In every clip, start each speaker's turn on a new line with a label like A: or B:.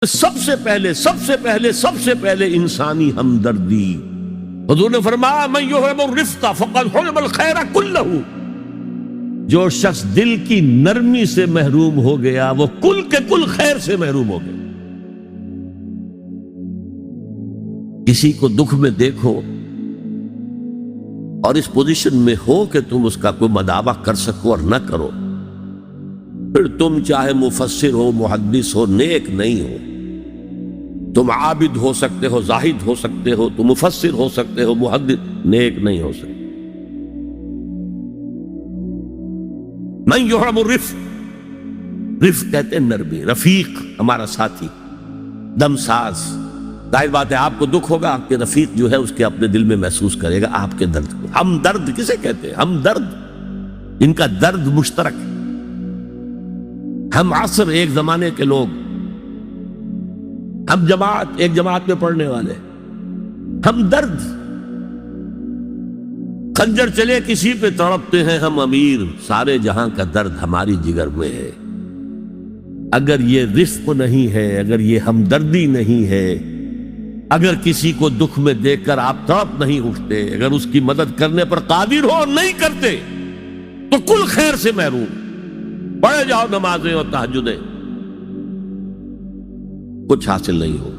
A: سب سے پہلے انسانی ہمدردی۔ حضور نے فرمایا من یحب الرفق فقد حرم الخیر کلہ، جو شخص دل کی نرمی سے محروم ہو گیا وہ کل کے کل خیر سے محروم ہو گیا۔ کسی کو دکھ میں دیکھو اور اس پوزیشن میں ہو کہ تم اس کا کوئی مداوع کر سکو اور نہ کرو، پھر تم چاہے مفسر ہو، محدث ہو، نیک نہیں ہو۔ تم عابد ہو سکتے ہو، زاہد ہو سکتے ہو، تم مفسر ہو سکتے ہو، محدث، نیک نہیں ہو سکتے۔ من یحب الرفق، رفق کہتے ہیں نرمی، رفیق ہمارا ساتھی، دم ساز۔ ظاہر بات ہے آپ کو دکھ ہوگا، آپ کے رفیق جو ہے اس کے اپنے دل میں محسوس کرے گا آپ کے درد کو۔ ہم درد کسے کہتے ہیں؟ ہم درد، ان کا درد مشترک ہے۔ ہم عصر، ایک زمانے کے لوگ، ہم جماعت، ایک جماعت میں پڑھنے والے، ہم درد۔ خنجر چلے کسی پہ تڑپتے ہیں ہم امیر، سارے جہاں کا درد ہماری جگر میں ہے۔ اگر یہ رفق نہیں ہے، اگر یہ ہمدردی نہیں ہے، اگر کسی کو دکھ میں دیکھ کر آپ تڑپ نہیں اٹھتے، اگر اس کی مدد کرنے پر قادر ہو اور نہیں کرتے تو کل خیر سے محروم۔ پڑھے جاؤ نمازیں اور تہجدیں، کچھ حاصل نہیں ہو۔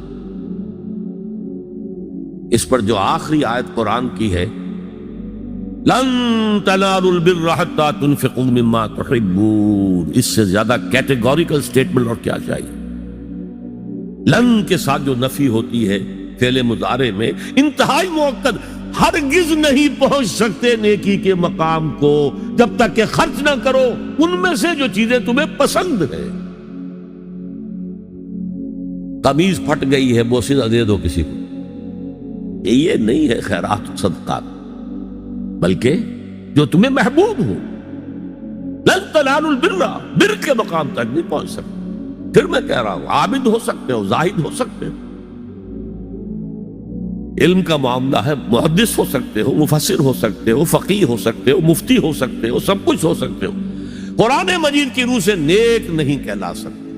A: اس پر جو آخری آیت قرآن کی ہے، لن تنالوا البر حتى تنفقوا مما تحبون، اس سے زیادہ کیٹیگوریکل سٹیٹمنٹ اور کیا چاہیے؟ لن کے ساتھ جو نفی ہوتی ہے فعل مضارع میں، انتہائی مؤکد، ہرگز نہیں پہنچ سکتے نیکی کے مقام کو جب تک کہ خرچ نہ کرو ان میں سے جو چیزیں تمہیں پسند ہے۔ قمیض پھٹ گئی ہے، بوسیدہ دے دو کسی کو، یہ نہیں ہے خیرات و صدقات، بلکہ جو تمہیں محبوب ہو۔ لن تنالوا البر، بر کے مقام تک نہیں پہنچ سکتے۔ پھر میں کہہ رہا ہوں، عابد ہو سکتے ہو، زاہد ہو سکتے ہو، علم کا معاملہ ہے، محدث ہو سکتے ہو، مفسر ہو سکتے ہو، فقیہ ہو سکتے ہو، مفتی ہو سکتے ہو، سب کچھ ہو سکتے ہو، قرآن مجید کی روح سے نیک نہیں کہلا سکتے۔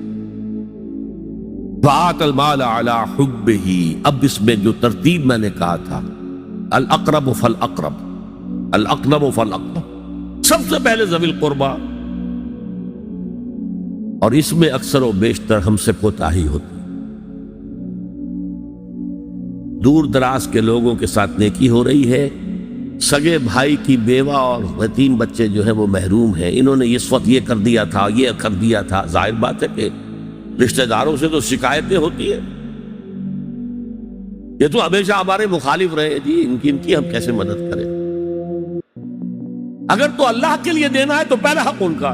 A: وَآتَ الْمَالَ عَلَى حُبِّهِ، اب اس میں جو ترتیب میں نے کہا تھا، الْأَقْرَبُ فَالْأَقْرَبُ، الْأَقْرَبُ فَالْأَقْرَبُ، سب سے پہلے ذوی القربیٰ، اور اس میں اکثر و بیشتر ہم سے کوتاہی ہوتی۔ دور دراز کے لوگوں کے ساتھ نیکی ہو رہی ہے، سگے بھائی کی بیوہ اور یتیم بچے جو ہیں وہ محروم ہیں، انہوں نے اس وقت یہ کر دیا تھا، یہ کر دیا تھا۔ ظاہر بات ہے کہ رشتہ داروں سے تو شکایتیں ہوتی ہیں، یہ تو ہمیشہ ہمارے مخالف رہے، جی ان کی ہم کیسے مدد کریں؟ اگر تو اللہ کے لیے دینا ہے تو پہلا حق ان کا۔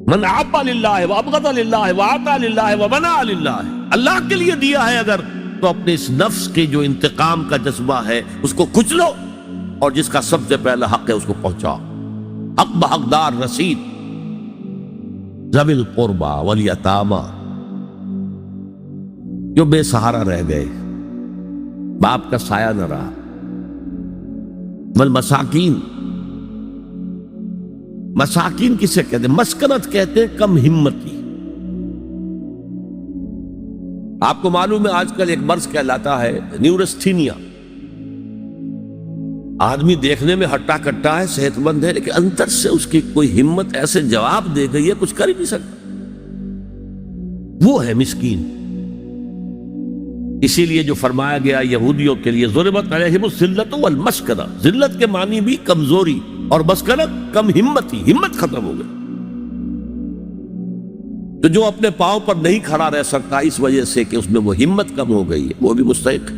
A: من عاب للہ وابغض للہ وآتا للہ ومنع للہ، اللہ کے لیے دیا ہے اگر تو اپنے اس نفس کی جو انتقام کا جذبہ ہے اس کو کچلو، اور جس کا سب سے پہلا حق ہے اس کو پہنچاؤ۔ حق بحقدار رسید، ذوی القربى والیتامى، جو بے سہارا رہ گئے، باپ کا سایہ نہ رہا، والمساکین، مساکین کسے کہتے ہیں؟ مسکنت کہتے ہیں کم ہمتی۔ آپ کو معلوم ہے آج کل ایک مرض کہلاتا ہے نیورستھینیا، آدمی دیکھنے میں ہٹا کٹا ہے، صحت مند ہے، لیکن اندر سے اس کی کوئی ہمت ایسے جواب دے گئی ہے کچھ کر ہی نہیں سکتا، وہ ہے مسکین۔ اسی لیے جو فرمایا گیا یہودیوں کے لیے، ضربت علیہم الذلۃ والمسکنہ، ذلت کے معنی بھی کمزوری، اور مسکنت کم ہمت، ہی ہمت ختم ہو گئی۔ تو جو اپنے پاؤں پر نہیں کھڑا رہ سکتا اس وجہ سے کہ اس میں وہ ہمت کم ہو گئی ہے، وہ بھی مستحق ہے۔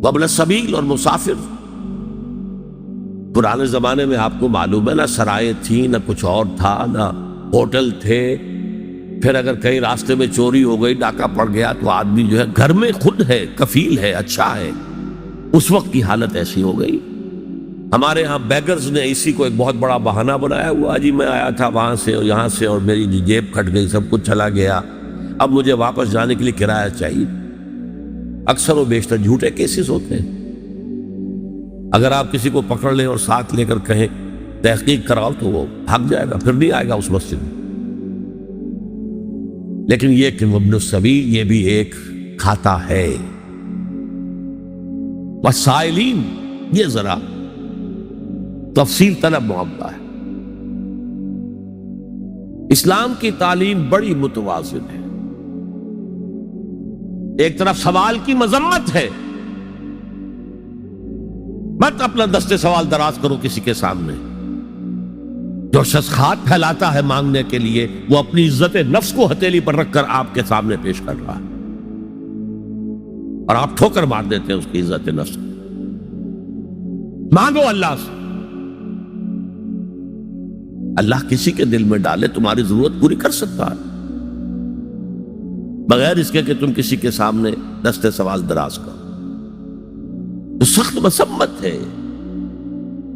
A: وابن السبیل، اور مسافر۔ پرانے زمانے میں آپ کو معلوم ہے نہ سرائے تھیں، نہ کچھ اور تھا، نہ ہوٹل تھے، پھر اگر کہیں راستے میں چوری ہو گئی، ڈاکہ پڑ گیا، تو آدمی جو ہے گھر میں خود ہے، کفیل ہے، اچھا ہے۔ اس وقت کی حالت ایسی ہو گئی۔ ہمارے ہاں بیگرز نے اسی کو ایک بہت بڑا بہانہ بنایا ہوا، جی میں آیا تھا وہاں سے اور یہاں سے، اور میری جیب کھٹ گئی، سب کچھ چلا گیا، اب مجھے واپس جانے کے لیے کرایہ چاہیے۔ اکثر و بیشتر جھوٹے کیسز ہوتے ہیں۔ اگر آپ کسی کو پکڑ لیں اور ساتھ لے کر کہیں تحقیق کراؤ تو وہ بھاگ جائے گا، پھر نہیں آئے گا اس مسجد میں۔ لیکن یہ کہ ابن السبیل یہ بھی ایک کھاتا ہے۔ والسائلین یہ ذرا تفصیل طلب معاملہ ہے۔ اسلام کی تعلیم بڑی متوازن ہے۔ ایک طرف سوال کی مذمت ہے، مت اپنا دستے سوال دراز کرو کسی کے سامنے۔ جو شخص ہاتھ پھیلاتا ہے مانگنے کے لیے، وہ اپنی عزت نفس کو ہتھیلی پر رکھ کر آپ کے سامنے پیش کر رہا ہے، اور آپ ٹھوکر مار دیتے ہیں اس کی عزت نفس کو۔ مانگو اللہ سے، اللہ کسی کے دل میں ڈالے تمہاری ضرورت پوری کر سکتا ہے، بغیر اس کے کہ تم کسی کے سامنے دستے سوال دراز کرو۔ تو سخت مذمت ہے،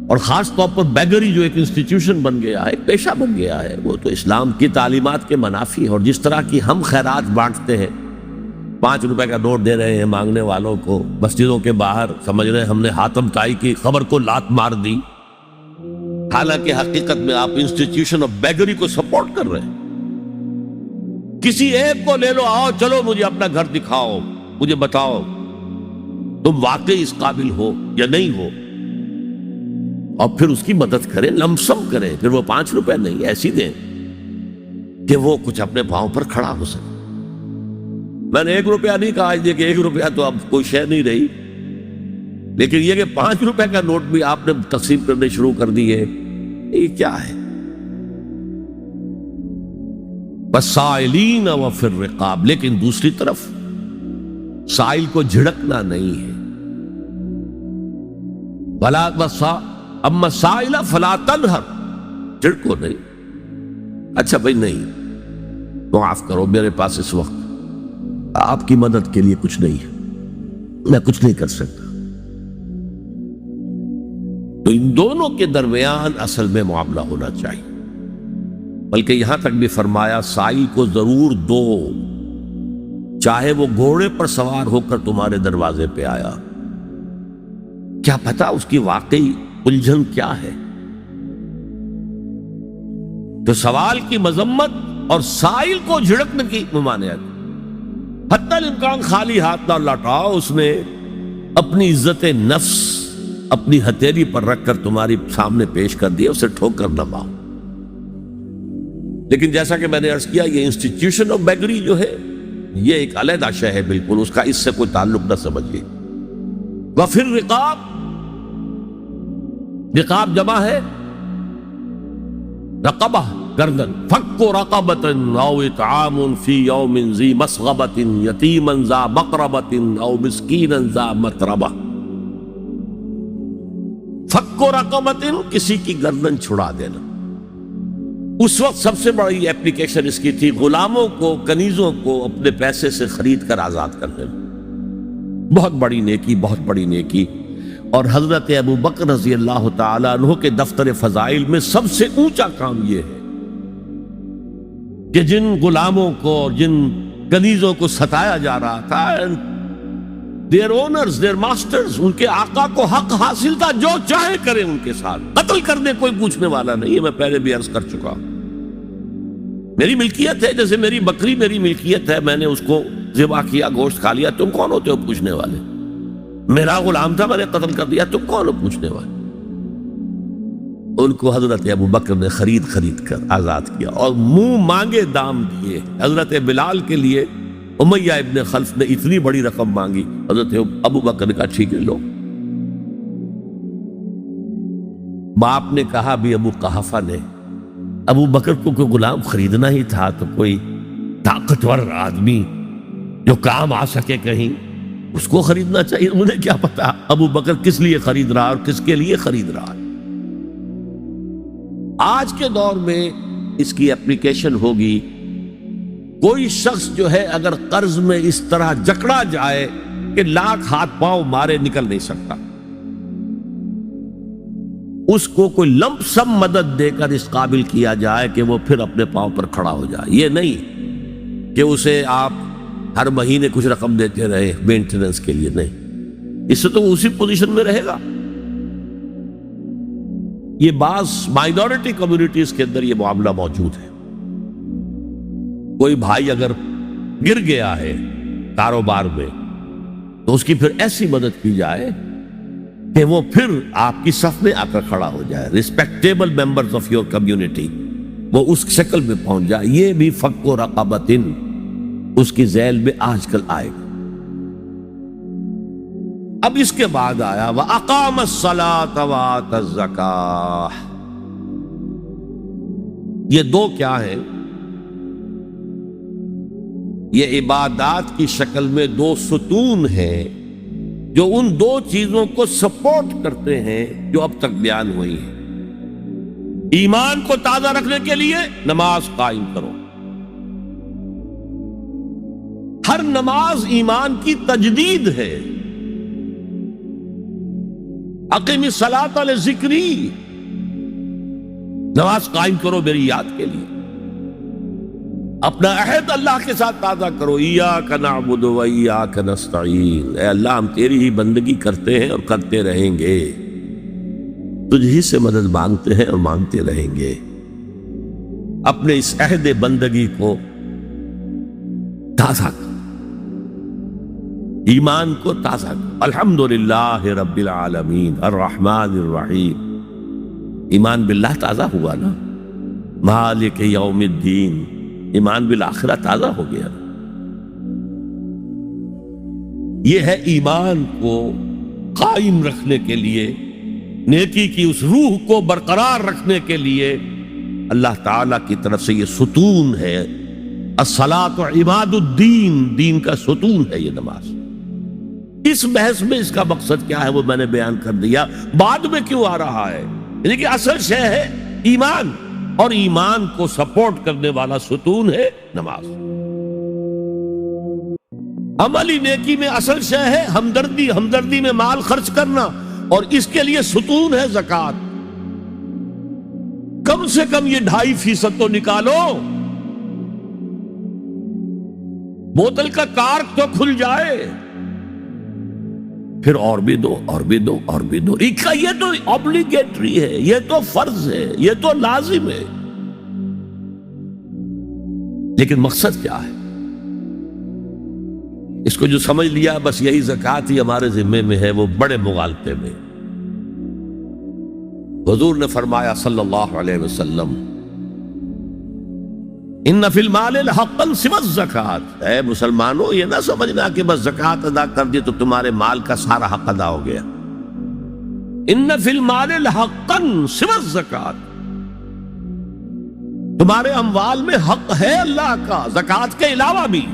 A: اور خاص طور پر بیگری جو ایک انسٹیٹیوشن بن گیا ہے، ایک پیشہ بن گیا ہے، وہ تو اسلام کی تعلیمات کے منافی ہے۔ اور جس طرح کی ہم خیرات بانٹتے ہیں، 5 روپے کا نوٹ دے رہے ہیں مانگنے والوں کو مسجدوں کے باہر، سمجھ رہے ہیں ہم نے حاتم طائی کی خبر کو لات مار دی، حالانکہ حقیقت میں آپ انسٹیٹیوشن آف بیگری کو سپورٹ کر رہے ہیں۔ کسی ایک کو لے لو، آؤ چلو مجھے اپنا گھر دکھاؤ، مجھے بتاؤ تم واقعی اس قابل ہو یا نہیں ہو، اور پھر اس کی مدد کریں، لمسم کریں۔ پھر وہ 5 روپے نہیں ایسی دیں کہ وہ کچھ اپنے پاؤں پر کھڑا ہو سکے۔ میں نے 1 روپیہ نہیں کہا، آج دیکھیں 1 روپیہ تو اب کوئی شے نہیں رہی، لیکن یہ کہ 5 روپے کا نوٹ بھی آپ نے تقسیم کرنے شروع کر دیے، یہ کیا ہے؟ والسائلین وفی الرقاب، لیکن دوسری طرف سائل کو جھڑکنا نہیں ہے۔ ولا اما سائل فلا تنہر، جھڑکو نہیں۔ اچھا بھائی نہیں، معاف کرو، میرے پاس اس وقت آپ کی مدد کے لیے کچھ نہیں ہے، میں کچھ نہیں کر سکتا۔ تو ان دونوں کے درمیان اصل میں معاملہ ہونا چاہیے، بلکہ یہاں تک بھی فرمایا سائل کو ضرور دو، چاہے وہ گھوڑے پر سوار ہو کر تمہارے دروازے پہ آیا، کیا پتا اس کی واقعی الجھن کیا ہے۔ تو سوال کی مذمت اور سائل کو جھڑکنے کی ممانعت، حتی الامکان خالی ہاتھ نہ لوٹاؤ، اس نے اپنی عزت نفس اپنی ہتھیلی پر رکھ کر تمہاری سامنے پیش کر دیا، اسے ٹھوکر نہ مارو۔ لیکن جیسا کہ میں نے عرض کیا، یہ انسٹیٹیوشن آف بیگری جو ہے یہ ایک علیحدہ شے ہے، بالکل اس کا اس سے کوئی تعلق نہ سمجھیے۔ وفی الرقاب، رقاب جمع ہے رقبہ، گردن۔ فک رقبۃ او اطعام فی یوم ذی مسغبۃ یتیما ذا مقربۃ او مسکینا ذا متربہ۔ فک رقبۃ، کسی کی گردن چھڑا دینا۔ اس وقت سب سے بڑی ایپلیکیشن اس کی تھی غلاموں کو، کنیزوں کو اپنے پیسے سے خرید کر آزاد کرنے میں۔ بہت بڑی نیکی، بہت بڑی نیکی۔ اور حضرت ابو بکر رضی اللہ تعالیٰ عنہ کے دفتر فضائل میں سب سے اونچا کام یہ ہے کہ جن غلاموں کو اور جن کنیزوں کو ستایا جا رہا تھا، their owners, their masters، ان کے آقا کو حق حاصل تھا، جو چاہے کریں ان کے ساتھ، قتل کرنے کوئی پوچھنے والا نہیں ہے۔ میں پہلے بھی عرض کر چکا ہوں، میری ملکیت ہے، جیسے میری بکری میری ملکیت ہے، میں نے اس کو ذبح کیا، گوشت کھا لیا، تم کون ہوتے ہو پوچھنے والے؟ میرا غلام تھا، میں نے قتل کر دیا، تم کون ہو پوچھنے والے؟ ان کو حضرت ابو بکر نے خرید کر آزاد کیا اور منہ مانگے دام دیے۔ حضرت بلال کے لیے امیہ ابن خلف نے اتنی بڑی رقم مانگی، حضرت ابو بکر نے کہا ٹھیک ہے لو۔ باپ نے کہا بھی، ابو قحافہ نے، ابو بکر کو کوئی غلام خریدنا ہی تھا تو کوئی طاقتور آدمی جو کام آ سکے کہیں، اس کو خریدنا چاہیے۔ مجھے کیا پتا ابو بکر کس لیے خرید رہا اور کس کے لیے خرید رہا۔ آج کے دور میں اس کی اپلیکیشن ہوگی، کوئی شخص جو ہے اگر قرض میں اس طرح جکڑا جائے کہ لاکھ ہاتھ پاؤں مارے نکل نہیں سکتا، اس کو کوئی لمپ سم مدد دے کر اس قابل کیا جائے کہ وہ پھر اپنے پاؤں پر کھڑا ہو جائے۔ یہ نہیں کہ اسے آپ ہر مہینے کچھ رقم دیتے رہے مینٹیننس کے لیے، نہیں، اس سے تو وہ اسی پوزیشن میں رہے گا۔ یہ بعض مائنورٹی کمیونٹیز کے اندر یہ معاملہ موجود ہے. کوئی بھائی اگر گر گیا ہے کاروبار میں تو اس کی پھر ایسی مدد کی جائے کہ وہ پھر آپ کی صف میں آ کر کھڑا ہو جائے. Respectable members of your community وہ اس شکل میں پہنچ جائے. یہ بھی فک و رقبتن اس کی ذیل میں آج کل آئے گا. اب اس کے بعد آیا وَأَقَامَ الصَّلَاةَ وَآتَى الزَّكَاةَ. یہ دو کیا ہیں؟ یہ عبادات کی شکل میں دو ستون ہیں جو ان دو چیزوں کو سپورٹ کرتے ہیں جو اب تک بیان ہوئی ہیں. ایمان کو تازہ رکھنے کے لیے نماز قائم کرو. ہر نماز ایمان کی تجدید ہے. اقیم الصلاۃ لذکری، نماز قائم کرو میری یاد کے لیے. اپنا عہد اللہ کے ساتھ تازہ کرو. ایاک نعبد و ایاک نستعین، اے اللہ ہم تیری ہی بندگی کرتے ہیں اور کرتے رہیں گے، تجھ ہی سے مدد مانگتے ہیں اور مانگتے رہیں گے. اپنے اس عہد بندگی کو تازہ کرو، ایمان کو تازہ کرو. الحمدللہ رب العالمین الرحمن الرحیم. ایمان باللہ تازہ ہوا نا. مالک یوم الدین، ایمان بالآخرہ تازہ ہو گیا. یہ ہے ایمان کو قائم رکھنے کے لیے، نیکی کی اس روح کو برقرار رکھنے کے لیے اللہ تعالی کی طرف سے یہ ستون ہے. الصلاۃ عماد الدین، دین کا ستون ہے یہ نماز. اس بحث میں اس کا مقصد کیا ہے وہ میں نے بیان کر دیا. بعد میں کیوں آ رہا ہے؟ یعنی کہ اصل شے ہے ایمان، اور ایمان کو سپورٹ کرنے والا ستون ہے نماز. عملی نیکی میں اصل شے ہے ہمدردی، ہمدردی میں مال خرچ کرنا، اور اس کے لیے ستون ہے زکوٰۃ. کم سے کم یہ 2.5% تو نکالو. بوتل کا کارک تو کھل جائے، پھر اور بھی دو اور بھی دو اور بھی دو. یہ تو obligatory ہے، یہ تو فرض ہے، یہ تو لازم ہے. لیکن مقصد کیا ہے؟ اس کو جو سمجھ لیا بس یہی زکوٰۃ ہی ہمارے ذمے میں ہے، وہ بڑے مغالطے میں. حضور نے فرمایا صلی اللہ علیہ وسلم ان فی المال حقا سوى الزکوٰۃ. اے مسلمانوں یہ نہ سمجھنا کہ بس زکوٰۃ ادا کر دی تو تمہارے مال کا سارا حق ادا ہو گیا. ان فی المال حقا سوى الزکوٰۃ، تمہارے اموال میں حق ہے اللہ کا زکوٰۃ کے علاوہ بھی.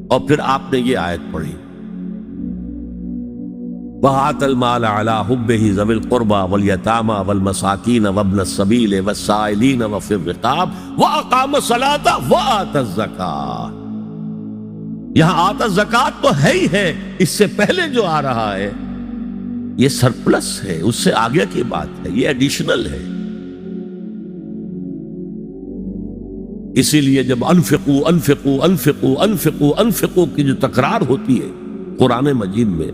A: اور پھر آپ نے یہ آیت پڑھی وَآتَى الْمَالَ عَلَىٰ حُبِّهِ ذَوِي الْقُرْبَىٰ وَالْيَتَامَىٰ وَالْمَسَاكِينَ وَابْنَ السَّبِيلِ وَالسَّائِلِينَ وَفِي الرِّقَابِ وَأَقَامَ الصَّلَاةَ وَآتَى الزَّكَاةَ. یہاں آتا زکوٰۃ تو ہے ہی ہے، اس سے پہلے جو آ رہا ہے یہ سرپلس ہے، اس سے آگے کی بات ہے، یہ ایڈیشنل ہے. اسی لیے جب انفقوا انفقوا انفقوا انفقوا انفقوا کی جو تکرار ہوتی ہے قرآن مجید میں،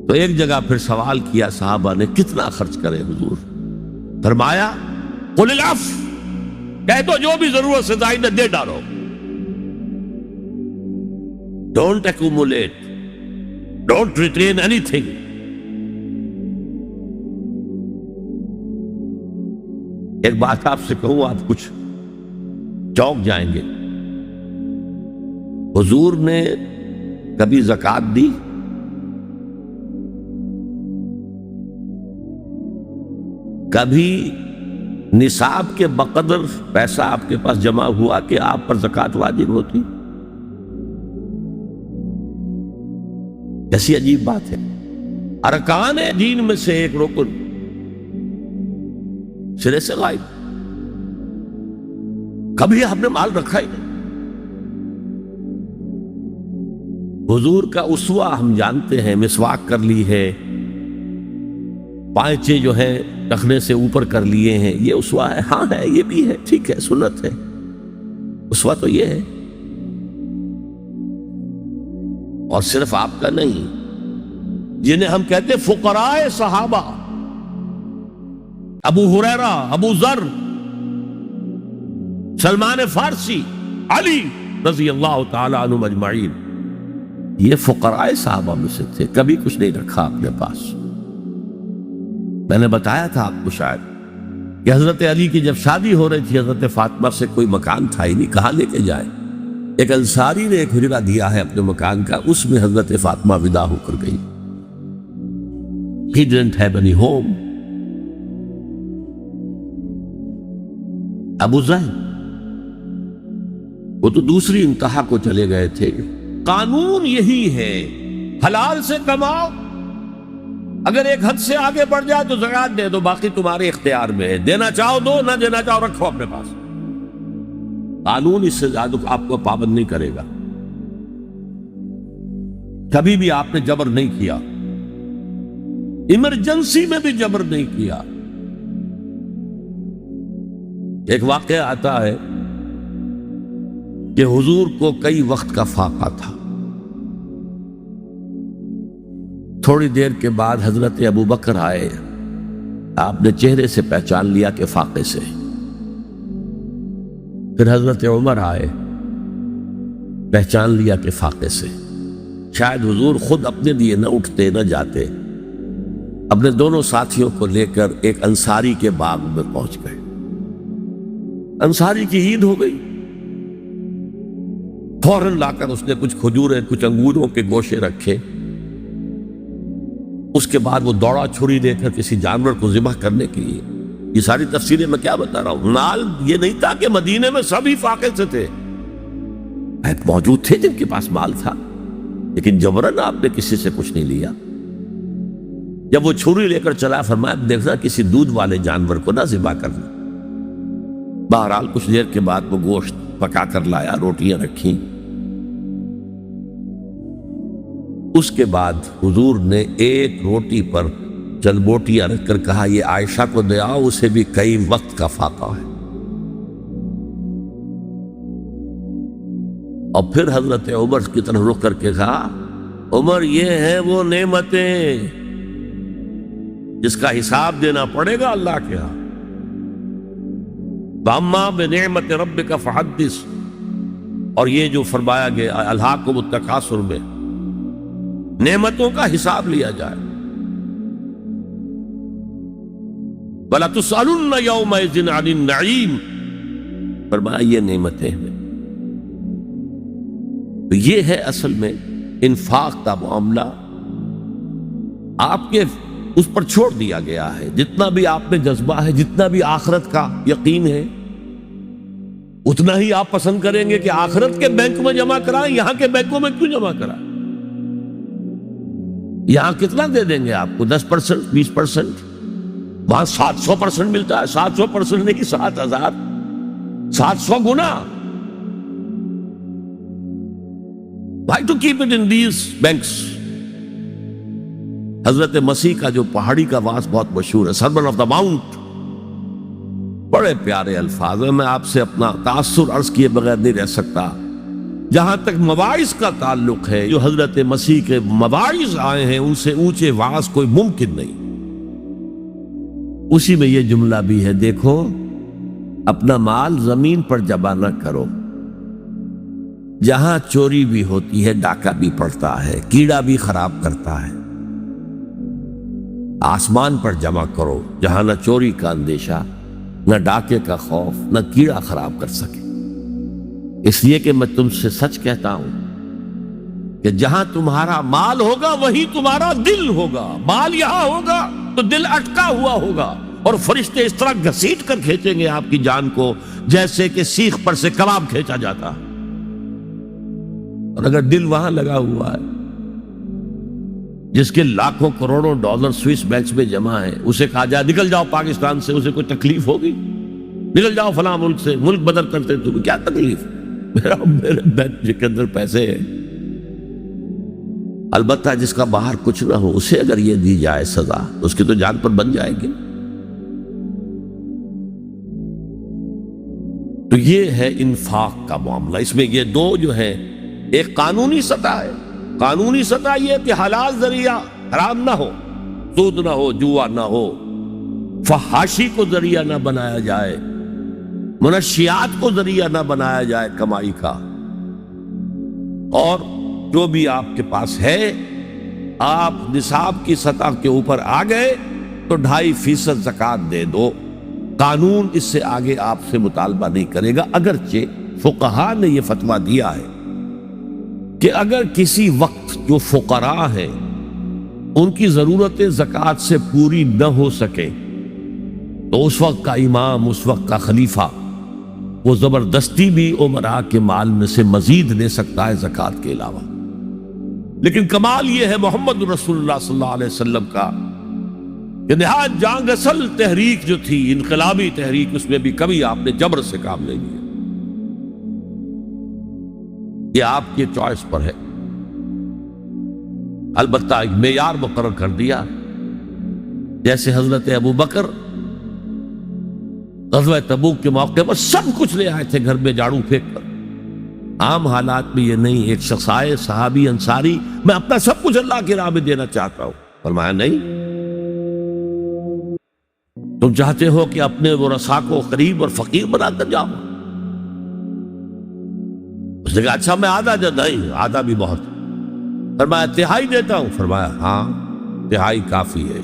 A: تو ایک جگہ پھر سوال کیا صحابہ نے کتنا خرچ کرے حضور؟ فرمایا قل العفو، کہہ دو جو بھی ضرورت سے زائد دے ڈالو. Don't accumulate, don't retain any thing. ایک بات آپ سے کہوں، آپ کچھ چونک جائیں گے. حضور نے کبھی زکوٰۃ دی؟ کبھی نصاب کے بقدر پیسہ آپ کے پاس جمع ہوا کہ آپ پر زکوٰۃ واجب ہوتی؟ ایسی عجیب بات ہے. ارکان دین میں سے ایک رکن سرے سے غائب. کبھی آپ نے مال رکھا ہی نہیں. حضور کا اسوہ ہم جانتے ہیں، مسواک کر لی ہے، پائچے جو ہیں ٹخنے سے اوپر کر لیے ہیں، یہ اسوہ ہے. ہاں ہے، یہ بھی ہے، ٹھیک ہے، سنت ہے. اسوہ تو یہ ہے. اور صرف آپ کا نہیں، جنہیں ہم کہتے فقراء صحابہ، ابو ہریرہ، ابو ذر، سلمان فارسی، علی رضی اللہ تعالی عنہم اجمعین، یہ فقراء صحابہ میں سے تھے، کبھی کچھ نہیں رکھا اپنے پاس۔ میں نے بتایا تھا آپ کو شاید کہ حضرت علی کی جب شادی ہو رہی تھی حضرت فاطمہ سے، کوئی مکان تھا ہی نہیں، کہاں لے کے جائیں؟ ایک انصاری نے ایک حجرہ دیا ہے اپنے مکان کا، اس میں حضرت فاطمہ ودا ہو کر گئی۔ He didn't have any home۔ ابو ذر وہ تو دوسری انتہا کو چلے گئے تھے۔ قانون یہی ہے، حلال سے کماؤ، اگر ایک حد سے آگے بڑھ جائے تو زکات دے دو، باقی تمہارے اختیار میں ہے، دینا چاہو دو، نہ دینا چاہو رکھو اپنے پاس۔ قانون اس سے زیادہ آپ کو پابند نہیں کرے گا۔ کبھی بھی آپ نے جبر نہیں کیا، ایمرجنسی میں بھی جبر نہیں کیا۔ ایک واقعہ آتا ہے کہ حضور کو کئی وقت کا فاقہ تھا، تھوڑی دیر کے بعد حضرت ابو بکر آئے، آپ نے چہرے سے پہچان لیا کہ فاقے سے۔ پھر حضرت عمر آئے، پہچان لیا کہ فاقے سے۔ شاید حضور خود اپنے لیے نہ اٹھتے نہ جاتے، اپنے دونوں ساتھیوں کو لے کر ایک انصاری کے باغ میں پہنچ گئے۔ انصاری کی عید ہو گئی، فوراً لا کر اس نے کچھ کھجوریں، کچھ انگوروں کے گوشے رکھے۔ اس کے بعد وہ دوڑا چھری لے کر کسی جانور کو ذبح کرنے کے لیے۔ یہ ساری تفصیلیں میں کیا بتا رہا ہوں؟ نال یہ نہیں تھا کہ مدینے میں سبھی فاقے سے تھے، موجود تھے جن کے پاس مال تھا، لیکن جبرن آپ نے کسی سے کچھ نہیں لیا۔ جب وہ چھری لے کر چلا، فرمایا دیکھنا کسی دودھ والے جانور کو نہ ذبح کرنا۔ بہرحال کچھ دیر کے بعد وہ گوشت پکا کر لایا، روٹیاں رکھیں۔ اس کے بعد حضور نے ایک روٹی پر چند بوٹیاں رکھ کر کہا یہ عائشہ کو دے آؤ، اسے بھی کئی وقت کا فاقہ ہے۔ اور پھر حضرت عمر کی طرف رخ کر کے کہا عمر یہ ہیں وہ نعمتیں جس کا حساب دینا پڑے گا اللہ کے ہاں۔ وَأَمَّا بِنِعْمَةِ رَبِّكَ فَحَدِّثْ، اور یہ جو فرمایا گیا الہاکم التکاثر میں نعمتوں کا حساب لیا جائے۔ وَلَتُسْأَلُنَّ يَوْمَئِذٍ عَنِ النَّعِيمِ، فرمایا یہ نعمتیں ہیں۔ تو یہ ہے اصل میں انفاق کا معاملہ، آپ کے اس پر چھوڑ دیا گیا ہے۔ جتنا بھی آپ میں جذبہ ہے، جتنا بھی آخرت کا یقین ہے، اتنا ہی آپ پسند کریں گے کہ آخرت کے بینک میں جمع کرائیں، یہاں کے بینکوں میں کیوں جمع کرائیں؟ یہاں کتنا دے دیں گے آپ کو؟ 10%، 20%، وہاں 700% ملتا ہے۔ 700% نہیں، 7000، 700 گنا۔ Why to keep it in these banks؟ حضرت مسیح کا جو پہاڑی کا واس بہت مشہور ہے، سرمن آف دا ماؤنٹ، بڑے پیارے الفاظ ہیں، میں آپ سے اپنا تاثر عرض کیے بغیر نہیں رہ سکتا۔ جہاں تک مواعظ کا تعلق ہے، جو حضرت مسیح کے مواعظ آئے ہیں ان سے اونچے واعظ کوئی ممکن نہیں۔ اسی میں یہ جملہ بھی ہے، دیکھو اپنا مال زمین پر جمع نہ کرو، جہاں چوری بھی ہوتی ہے ڈاکہ بھی پڑتا ہے، کیڑا بھی خراب کرتا ہے۔ آسمان پر جمع کرو جہاں نہ چوری کا اندیشہ، نہ ڈاکے کا خوف، نہ کیڑا خراب کر سکے۔ اس لیے کہ میں تم سے سچ کہتا ہوں کہ جہاں تمہارا مال ہوگا وہی تمہارا دل ہوگا۔ مال یہاں ہوگا تو دل اٹکا ہوا ہوگا، اور فرشتے اس طرح گھسیٹ کر کھینچیں گے آپ کی جان کو جیسے کہ سیخ پر سے کباب کھینچا جاتا ہے۔ اور اگر دل وہاں لگا ہوا ہے جس کے لاکھوں کروڑوں ڈالر سوئس بینکس میں جمع ہے، اسے کہا جائے نکل جاؤ پاکستان سے، اسے کوئی تکلیف ہوگی؟ نکل جاؤ فلاں ملک سے، ملک بدل کرتے تمہیں کیا تکلیف؟ میرے بینک کے اندر پیسے ہیں۔ البتہ جس کا باہر کچھ نہ ہو، اسے اگر یہ دی جائے سزا، اس کی تو جان پر بن جائے گی۔ تو یہ ہے انفاق کا معاملہ۔ اس میں یہ دو جو ہے، ایک قانونی سطح ہے، قانونی سطح یہ کہ حلال ذریعہ حرام نہ ہو، سود نہ ہو، جوا نہ ہو، فحاشی کو ذریعہ نہ بنایا جائے، منشیات کو ذریعہ نہ بنایا جائے کمائی کا، اور جو بھی آپ کے پاس ہے آپ نصاب کی سطح کے اوپر آ گئے تو 2.5% زکوٰۃ دے دو۔ قانون اس سے آگے آپ سے مطالبہ نہیں کرے گا، اگرچہ فقہا نے یہ فتویٰ دیا ہے کہ اگر کسی وقت جو فقراء ہیں ان کی ضرورتیں زکوٰۃ سے پوری نہ ہو سکے تو اس وقت کا امام، اس وقت کا خلیفہ وہ زبردستی بھی امراء کے مال میں سے مزید لے سکتا ہے زکوٰۃ کے علاوہ۔ لیکن کمال یہ ہے محمد رسول اللہ صلی اللہ علیہ وسلم کا کہ نہایت جانگ اصل تحریک جو تھی، انقلابی تحریک، اس میں بھی کبھی آپ نے جبر سے کام نہیں لیا۔ یہ آپ کی چوائس پر ہے، البتہ ایک معیار مقرر کر دیا، جیسے حضرت ابو بکر غزوہ تبوک کے موقع پر سب کچھ لے آئے تھے گھر میں جھاڑو پھینک کر۔ عام حالات میں یہ نہیں، ایک شخص آئے صحابی انصاری، میں اپنا سب کچھ اللہ کی راہ میں دینا چاہتا ہوں، فرمایا نہیں، تم چاہتے ہو کہ اپنے ورثاء کو غریب اور فقیر بنا کر جاؤ؟ اس نے کہا اچھا میں آدھا نہیں، آدھا بھی بہت۔ فرمایا 1/3 دیتا ہوں، فرمایا ہاں 1/3 کافی ہے۔